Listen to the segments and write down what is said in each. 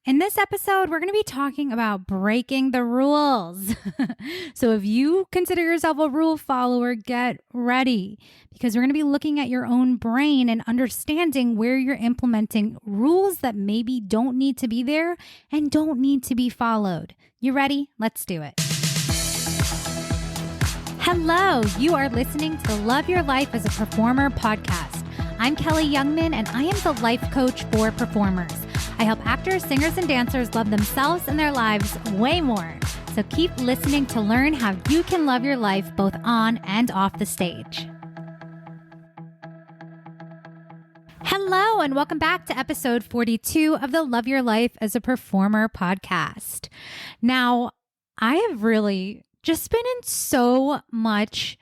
In this episode, we're going to be talking about breaking the rules. So if you consider yourself a rule follower, get ready because we're going to be looking at your own brain and understanding where you're implementing rules that maybe don't need to be there and don't need to be followed. You ready? Let's do it. Hello, you are listening to the Love Your Life as a Performer podcast. I'm Kelly Youngman, and I am the life coach for performers. I help actors, singers, and dancers love themselves and their lives way more. So keep listening to learn how you can love your life both on and off the stage. Hello, and welcome back to episode 42 of the Love Your Life as a Performer podcast. Now, I have really just been in so much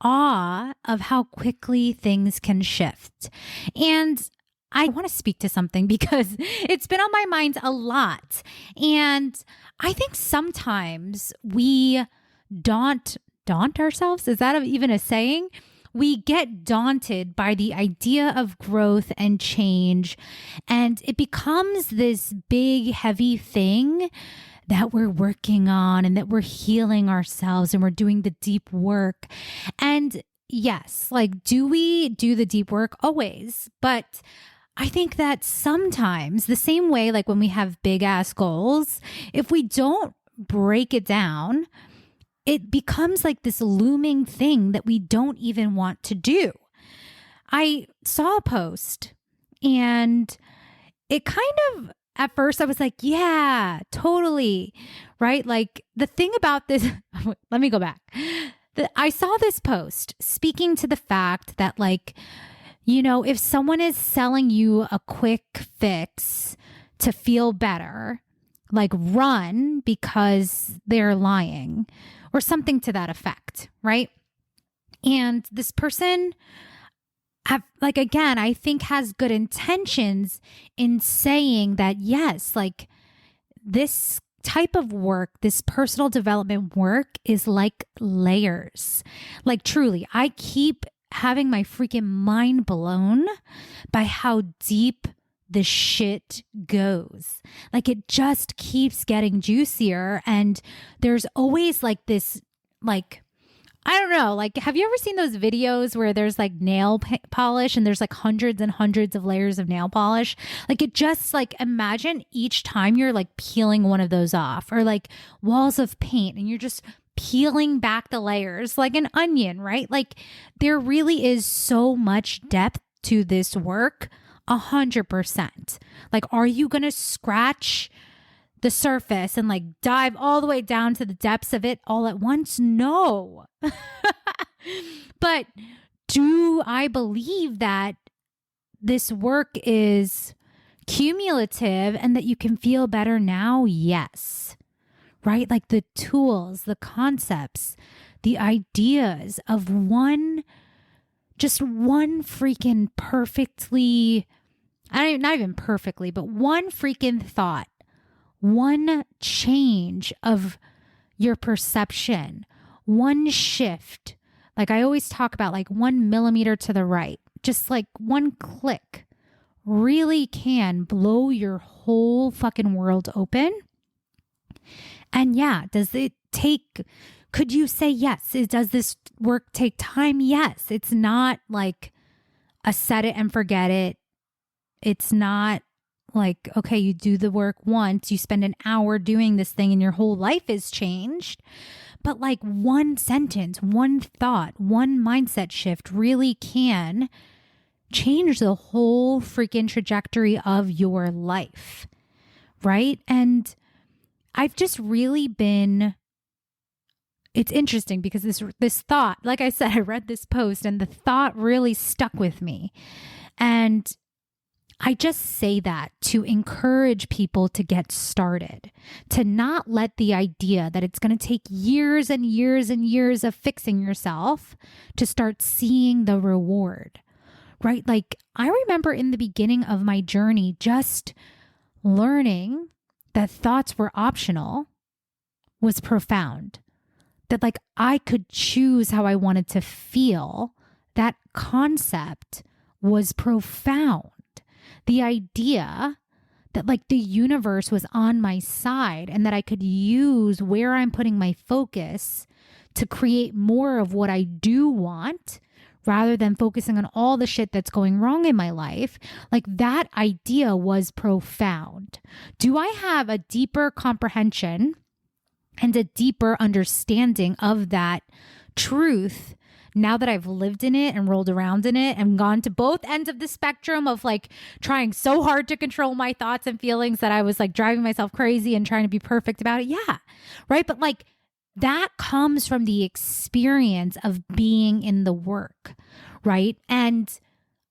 awe of how quickly things can shift. And I want to speak to something because it's been on my mind a lot. And I think sometimes we daunt ourselves. Is that even a saying? We get daunted by the idea of growth and change. And it becomes this big, heavy thing that we're working on and that we're healing ourselves and we're doing the deep work. And yes, like, do we do the deep work? Always. But I think that sometimes the same way, like when we have big ass goals, if we don't break it down, it becomes like this looming thing that we don't even want to do. I saw a post and it kind of, at first I was like, yeah, totally. Right? Like the thing about this, let me go back. I saw this post speaking to the fact that, like, you know, if someone is selling you a quick fix to feel better, like run because they're lying or something to that effect, right? And this person, I think has good intentions in saying that, yes, like this type of work, this personal development work is like layers. Like truly, I keep having my freaking mind blown by how deep the shit goes. Like it just keeps getting juicier. And there's always like this, like, I don't know, like, have you ever seen those videos where there's like nail polish and there's like hundreds and hundreds of layers of nail polish? Like it just, like, imagine each time you're like peeling one of those off, or like walls of paint and you're just peeling back the layers like an onion, right? Like there really is so much depth to this work, 100%. Like, are you going to scratch the surface and like dive all the way down to the depths of it all at once? No. But do I believe that this work is cumulative and that you can feel better now? Yes. Right? Like the tools, the concepts, the ideas of just one freaking perfectly, not even perfectly, but one freaking thought, one change of your perception, one shift. Like I always talk about, like 1 millimeter to the right, just like one click really can blow your whole fucking world open. And yeah, could you say yes? Does this work take time? Yes. It's not like a set it and forget it. It's not like, okay, you do the work once, you spend an hour doing this thing and your whole life is changed. But like one sentence, one thought, one mindset shift really can change the whole freaking trajectory of your life. Right? And I've just really been, it's interesting because this thought, like I said, I read this post and the thought really stuck with me. And I just say that to encourage people to get started, to not let the idea that it's going to take years and years and years of fixing yourself to start seeing the reward, right? Like I remember in the beginning of my journey, just learning that thoughts were optional was profound. That like I could choose how I wanted to feel. That concept was profound. The idea that like the universe was on my side and that I could use where I'm putting my focus to create more of what I do want rather than focusing on all the shit that's going wrong in my life. Like that idea was profound. Do I have a deeper comprehension and a deeper understanding of that truth now that I've lived in it and rolled around in it and gone to both ends of the spectrum of like trying so hard to control my thoughts and feelings that I was like driving myself crazy and trying to be perfect about it? Yeah. Right. But like that comes from the experience of being in the work. Right. And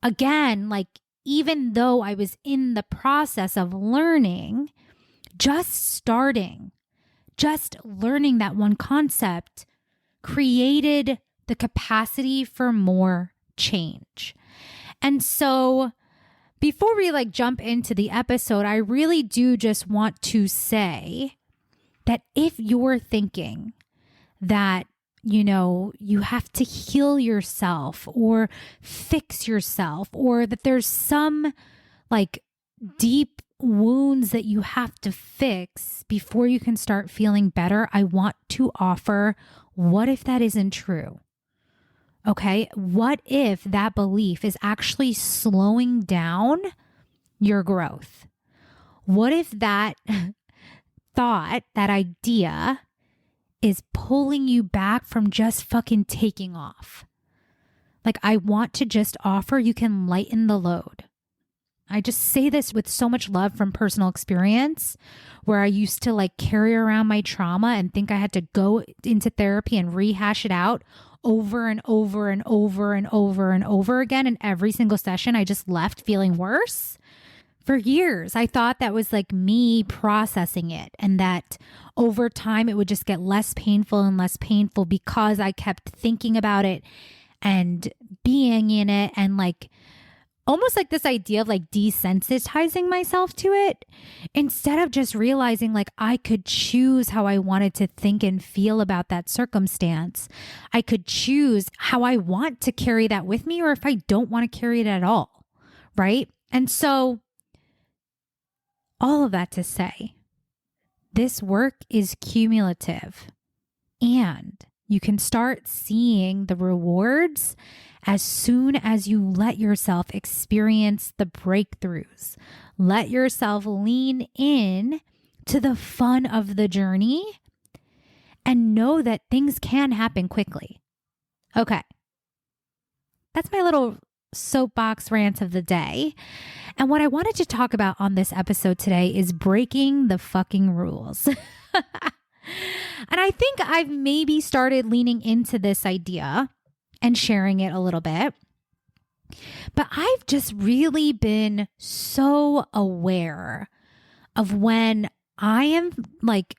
again, like even though I was in the process of learning, just learning that one concept created the capacity for more change. And so before we like jump into the episode, I really do just want to say that if you're thinking that, you know, you have to heal yourself or fix yourself, or that there's some like deep wounds that you have to fix before you can start feeling better, I want to offer, what if that isn't true? Okay, what if that belief is actually slowing down your growth? What if that thought, that idea is pulling you back from just fucking taking off? Like, I want to just offer you can lighten the load. I just say this with so much love from personal experience, where I used to like carry around my trauma and think I had to go into therapy and rehash it out over and over and over and over and over again. And every single session, I just left feeling worse. For years, I thought that was like me processing it, and that over time it would just get less painful and less painful because I kept thinking about it and being in it, and like almost like this idea of like desensitizing myself to it, instead of just realizing like I could choose how I wanted to think and feel about that circumstance. I could choose how I want to carry that with me, or if I don't want to carry it at all. Right. And so all of that to say, this work is cumulative, and you can start seeing the rewards as soon as you let yourself experience the breakthroughs. Let yourself lean in to the fun of the journey and know that things can happen quickly. Okay. That's my little soapbox rant of the day. And what I wanted to talk about on this episode today is breaking the fucking rules. And I think I've maybe started leaning into this idea and sharing it a little bit. But I've just really been so aware of when I am like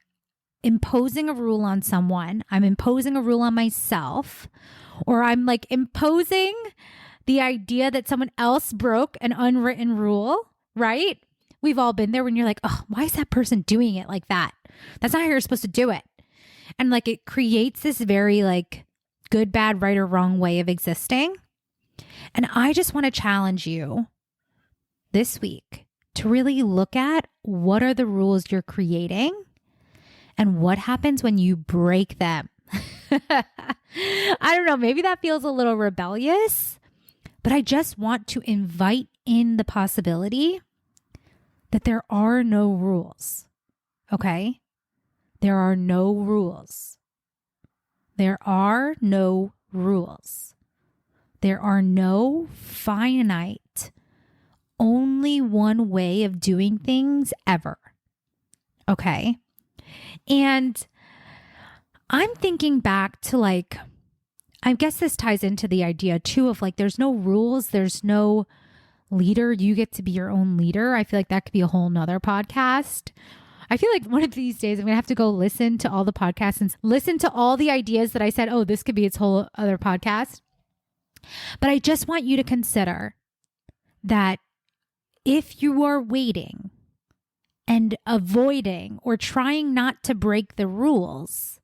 imposing a rule on someone, I'm imposing a rule on myself, or I'm like imposing the idea that someone else broke an unwritten rule, right? We've all been there when you're like, oh, why is that person doing it like that? That's not how you're supposed to do it. And like it creates this very like good, bad, right, or wrong way of existing. And I just want to challenge you this week to really look at what are the rules you're creating and what happens when you break them. I don't know, maybe that feels a little rebellious, but I just want to invite in the possibility that there are no rules. Okay? There are no rules. There are no rules. There are no finite, only one way of doing things ever. Okay? And I'm thinking back to like, I guess this ties into the idea too of like, there's no rules, there's no leader. You get to be your own leader. I feel like that could be a whole nother podcast. I feel like one of these days I'm going to have to go listen to all the podcasts and listen to all the ideas that I said, oh, this could be its whole other podcast. But I just want you to consider that if you are waiting and avoiding or trying not to break the rules,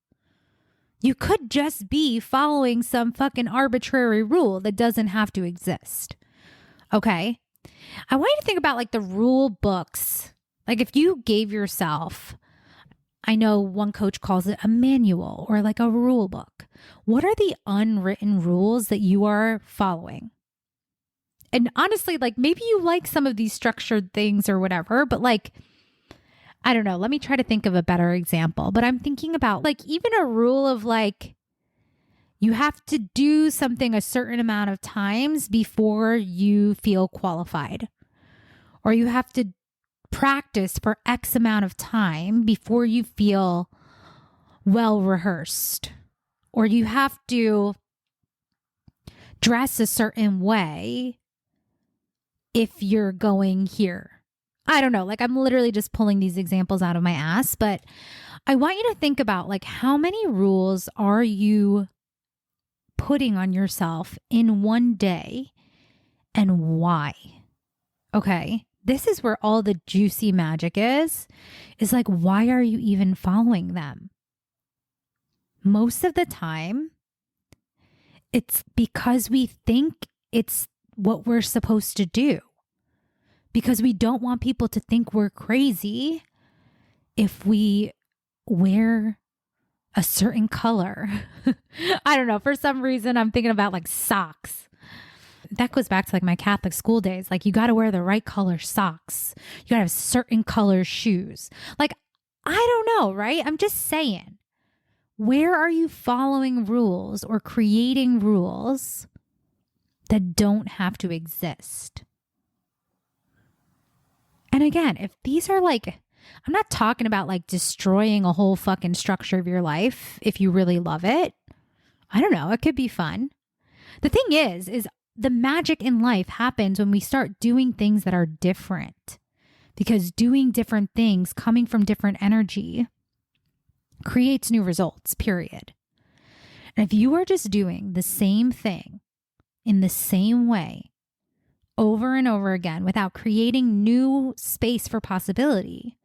you could just be following some fucking arbitrary rule that doesn't have to exist. Okay? I want you to think about like the rule books Like if you gave yourself, I know one coach calls it a manual or like a rule book. What are the unwritten rules that you are following? And honestly, like maybe you like some of these structured things or whatever, but like, I don't know. Let me try to think of a better example. But I'm thinking about like even a rule of like, you have to do something a certain amount of times before you feel qualified, or you have to practice for X amount of time before you feel well rehearsed, or you have to dress a certain way if you're going here. I don't know. Like I'm literally just pulling these examples out of my ass, but I want you to think about like how many rules are you putting on yourself in one day and why? Okay. This is where all the juicy magic is like, why are you even following them? Most of the time, it's because we think it's what we're supposed to do. Because we don't want people to think we're crazy if we wear a certain color. I don't know. For some reason, I'm thinking about like socks. That goes back to like my Catholic school days. Like you got to wear the right color socks. You got to have certain color shoes. Like, I don't know, right? I'm just saying, where are you following rules or creating rules that don't have to exist? And again, if these are like, I'm not talking about like destroying a whole fucking structure of your life if you really love it. I don't know. It could be fun. The thing is the magic in life happens when we start doing things that are different, because doing different things coming from different energy creates new results, period. And if you are just doing the same thing in the same way over and over again without creating new space for possibility,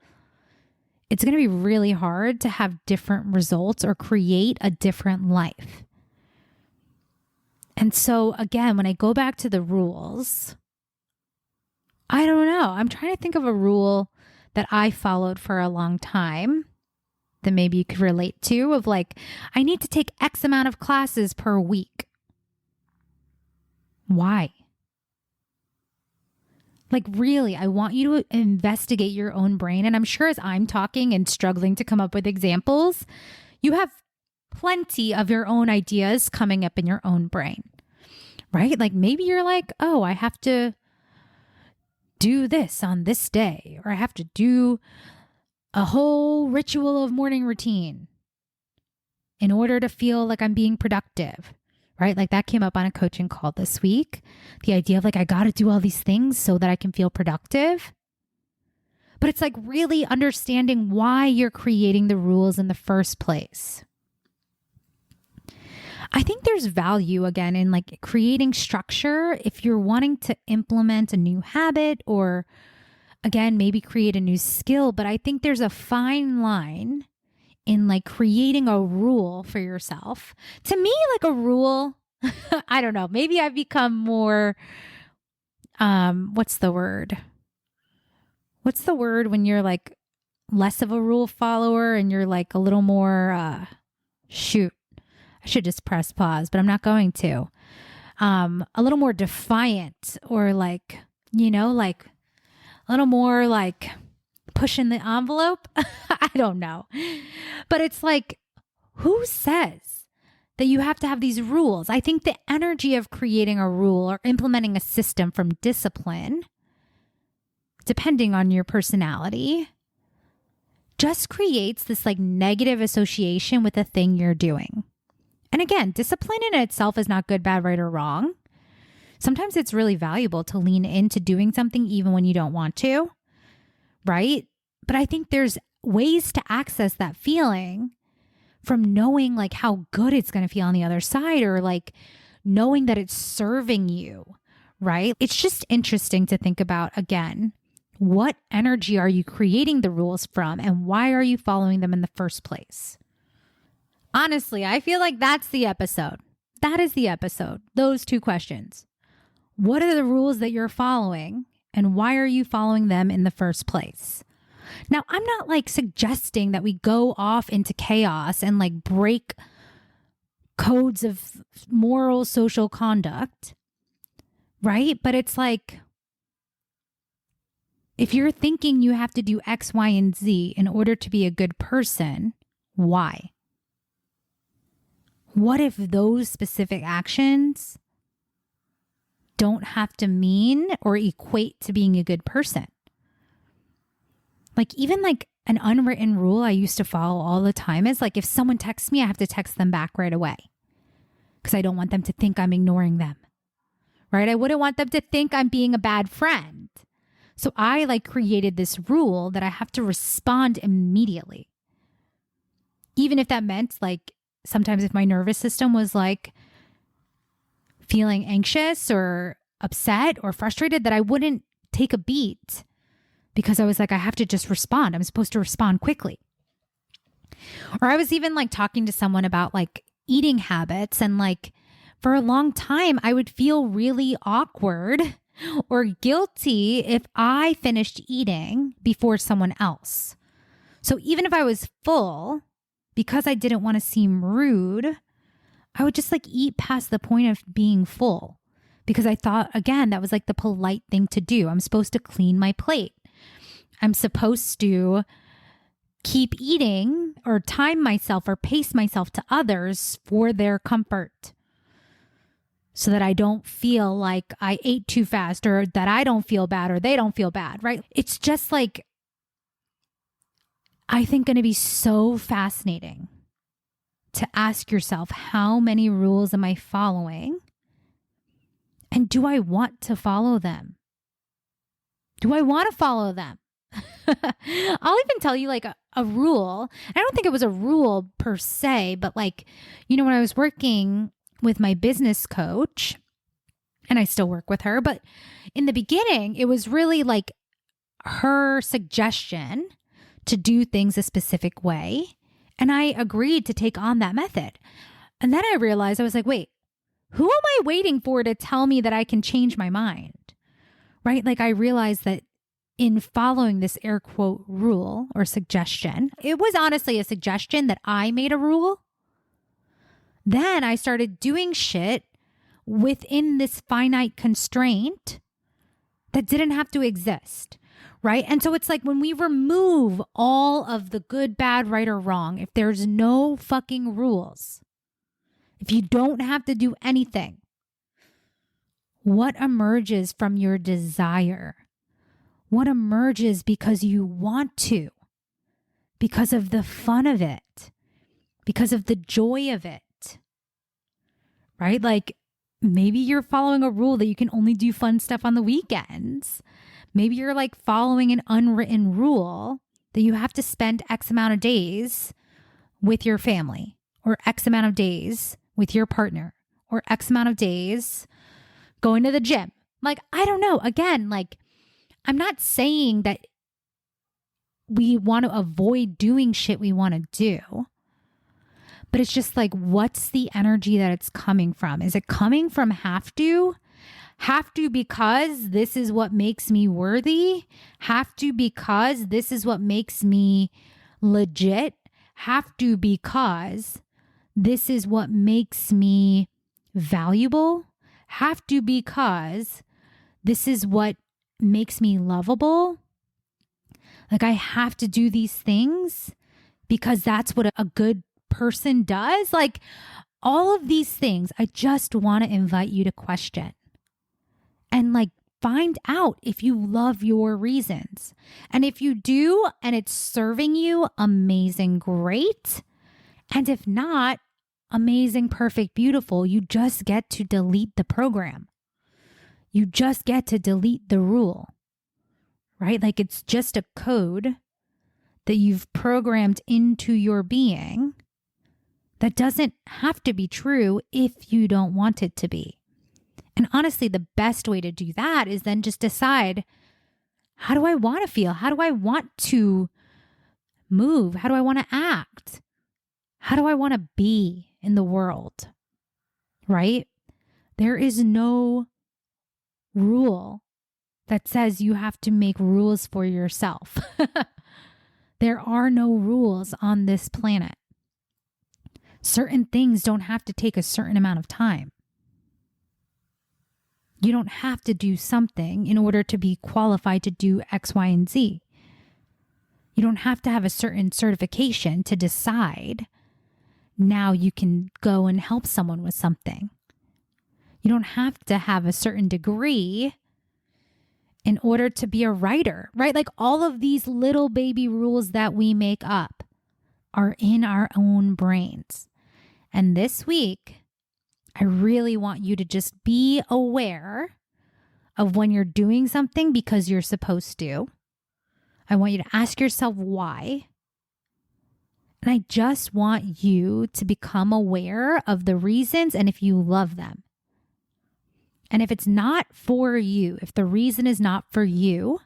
it's going to be really hard to have different results or create a different life. And so again, when I go back to the rules, I don't know. I'm trying to think of a rule that I followed for a long time that maybe you could relate to, of like, I need to take X amount of classes per week. Why? Like really, I want you to investigate your own brain. And I'm sure as I'm talking and struggling to come up with examples, you have plenty of your own ideas coming up in your own brain, right? Like maybe you're like, oh, I have to do this on this day, or I have to do a whole ritual of morning routine in order to feel like I'm being productive, right? Like that came up on a coaching call this week. The idea of like, I got to do all these things so that I can feel productive. But it's like really understanding why you're creating the rules in the first place. I think there's value again in like creating structure if you're wanting to implement a new habit or again, maybe create a new skill. But I think there's a fine line in like creating a rule for yourself. To me, like a rule, I don't know, maybe I've become more, what's the word? What's the word when you're like less of a rule follower and you're like a little more, shoot, I should just press pause, but I'm not going to. A little more defiant, or like, you know, like a little more like pushing the envelope. I don't know. But it's like, who says that you have to have these rules? I think the energy of creating a rule or implementing a system from discipline, depending on your personality, just creates this like negative association with the thing you're doing. And again, discipline in itself is not good, bad, right, or wrong. Sometimes it's really valuable to lean into doing something even when you don't want to, right? But I think there's ways to access that feeling from knowing like how good it's going to feel on the other side, or like knowing that it's serving you, right? It's just interesting to think about, again, what energy are you creating the rules from, and why are you following them in the first place? Honestly, I feel like that's the episode. That is the episode. Those two questions. What are the rules that you're following, and why are you following them in the first place? Now, I'm not like suggesting that we go off into chaos and like break codes of moral social conduct, right? But it's like, if you're thinking you have to do X, Y, and Z in order to be a good person, why? What if those specific actions don't have to mean or equate to being a good person? Like, even like an unwritten rule I used to follow all the time is like, if someone texts me, I have to text them back right away because I don't want them to think I'm ignoring them, right? I wouldn't want them to think I'm being a bad friend. So I like created this rule that I have to respond immediately. Even if that meant like sometimes if my nervous system was like feeling anxious or upset or frustrated, that I wouldn't take a beat because I was like, I have to just respond. I'm supposed to respond quickly. Or I was even like talking to someone about like eating habits, and like for a long time, I would feel really awkward or guilty if I finished eating before someone else. So even if I was full, because I didn't want to seem rude, I would just like eat past the point of being full because I thought, again, that was like the polite thing to do. I'm supposed to clean my plate. I'm supposed to keep eating or time myself or pace myself to others for their comfort so that I don't feel like I ate too fast or that I don't feel bad or they don't feel bad, right? It's just like, I think going to be so fascinating to ask yourself, how many rules am I following? And do I want to follow them? Do I want to follow them? I'll even tell you like a rule. I don't think it was a rule per se, but like, you know, when I was working with my business coach, and I still work with her, but in the beginning, it was really like her suggestion to do things a specific way. And I agreed to take on that method. And then I realized, I was like, wait, who am I waiting for to tell me that I can change my mind? Right? Like I realized that in following this air quote rule or suggestion, it was honestly a suggestion that I made a rule. Then I started doing shit within this finite constraint that didn't have to exist, right? And so it's like when we remove all of the good, bad, right, or wrong, if there's no fucking rules, if you don't have to do anything, what emerges from your desire? What emerges because you want to, because of the fun of it, because of the joy of it, right? Like maybe you're following a rule that you can only do fun stuff on the weekends. Maybe you're like following an unwritten rule that you have to spend X amount of days with your family, or X amount of days with your partner, or X amount of days going to the gym. Like, I don't know. Again, like, I'm not saying that we want to avoid doing shit we want to do, but it's just like, what's the energy that it's coming from? Is it coming from have to? Have to because this is what makes me worthy? Have to because this is what makes me legit? Have to because this is what makes me valuable? Have to because this is what makes me lovable? Like I have to do these things because that's what a good person does? Like all of these things, I just want to invite you to question and like find out if you love your reasons. And if you do and it's serving you, amazing, great. And if not, amazing, perfect, beautiful. You just get to delete the program. You just get to delete the rule, right? Like it's just a code that you've programmed into your being that doesn't have to be true if you don't want it to be. And honestly, the best way to do that is then just decide, how do I want to feel? How do I want to move? How do I want to act? How do I want to be in the world? Right? There is no rule that says you have to make rules for yourself. There are no rules on this planet. Certain things don't have to take a certain amount of time. You don't have to do something in order to be qualified to do X, Y, and Z. You don't have to have a certain certification to decide now you can go and help someone with something. You don't have to have a certain degree in order to be a writer, right? Like all of these little baby rules that we make up are in our own brains. And this week, I really want you to just be aware of when you're doing something because you're supposed to. I want you to ask yourself why. And I just want you to become aware of the reasons and if you love them. And if it's not for you, if the reason is not for you,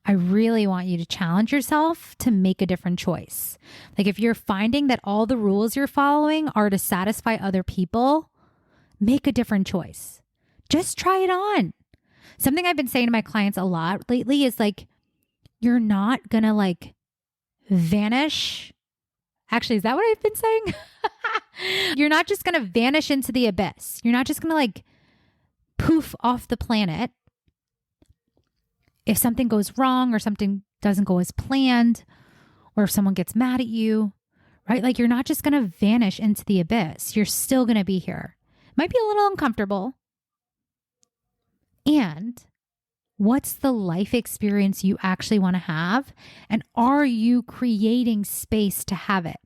I really want you to challenge yourself to make a different choice. Like if you're finding that all the rules you're following are to satisfy other people, make a different choice. Just try it on. Something I've been saying to my clients a lot lately is like, you're not going to like vanish. Actually, is that what I've been saying? You're not just going to vanish into the abyss. You're not just going to like poof off the planet if something goes wrong or something doesn't go as planned, or if someone gets mad at you, right? Like you're not just going to vanish into the abyss. You're still going to be here. Might be a little uncomfortable. And what's the life experience you actually want to have? And are you creating space to have it?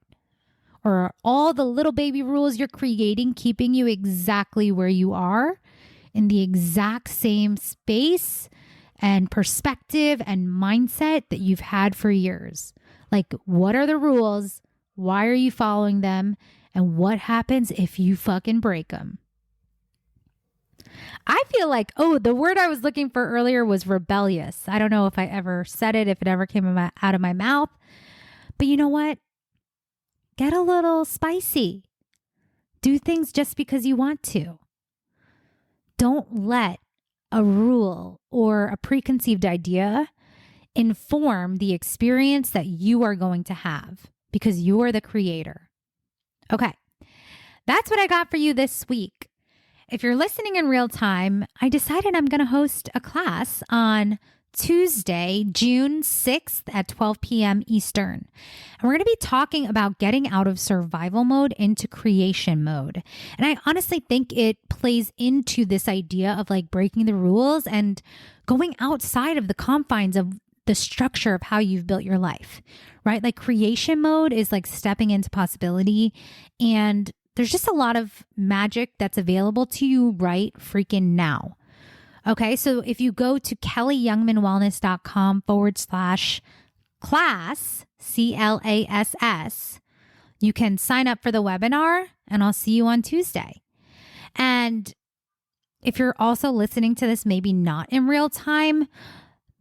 Or are all the little baby rules you're creating keeping you exactly where you are in the exact same space and perspective and mindset that you've had for years? Like, what are the rules? Why are you following them? And what happens if you fucking break them? I feel like, the word I was looking for earlier was rebellious. I don't know if I ever said it, if it ever came out of my mouth. But you know what? Get a little spicy. Do things just because you want to. Don't let a rule or a preconceived idea inform the experience that you are going to have because you're the creator. Okay, that's what I got for you this week. If you're listening in real time, I decided I'm going to host a class on Tuesday, June 6th at 12 p.m. Eastern. And we're going to be talking about getting out of survival mode into creation mode. And I honestly think it plays into this idea of like breaking the rules and going outside of the confines of the structure of how you've built your life, right? Like creation mode is like stepping into possibility, and there's just a lot of magic that's available to you right freaking now. Okay, so if you go to kellyyoungmanwellness.com/class, CLASS, you can sign up for the webinar and I'll see you on Tuesday. And if you're also listening to this, maybe not in real time,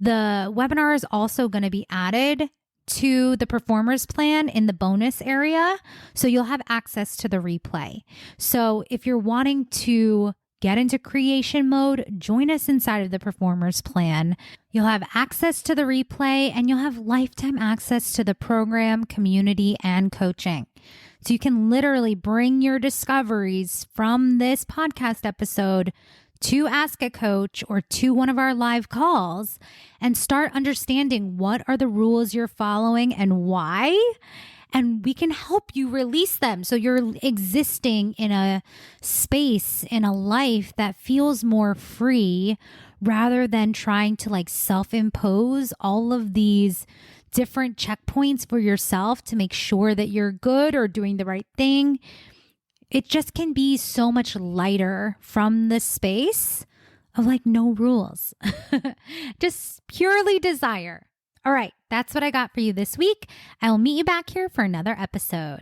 the webinar is also going to be added to the performers plan in the bonus area. So you'll have access to the replay. So if you're wanting to get into creation mode, join us inside of the performers plan. You'll have access to the replay and you'll have lifetime access to the program, community, and coaching. So you can literally bring your discoveries from this podcast episode to Ask a Coach or to one of our live calls and start understanding what are the rules you're following and why. And we can help you release them so you're existing in a space, in a life that feels more free rather than trying to like self-impose all of these different checkpoints for yourself to make sure that you're good or doing the right thing. It just can be so much lighter from the space of like no rules, just purely desire. All right, that's what I got for you this week. I will meet you back here for another episode.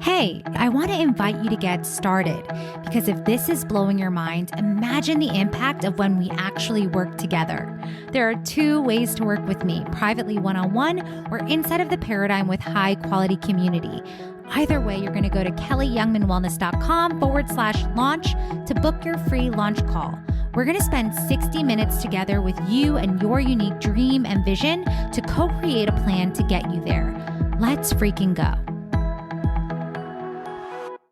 Hey, I want to invite you to get started because if this is blowing your mind, imagine the impact of when we actually work together. There are 2 ways to work with me, privately one-on-one or inside of the Paradigm with high quality community. Either way, you're going to go to kellyyoungmanwellness.com/launch to book your free launch call. We're going to spend 60 minutes together with you and your unique dream and vision to co-create a plan to get you there. Let's freaking go.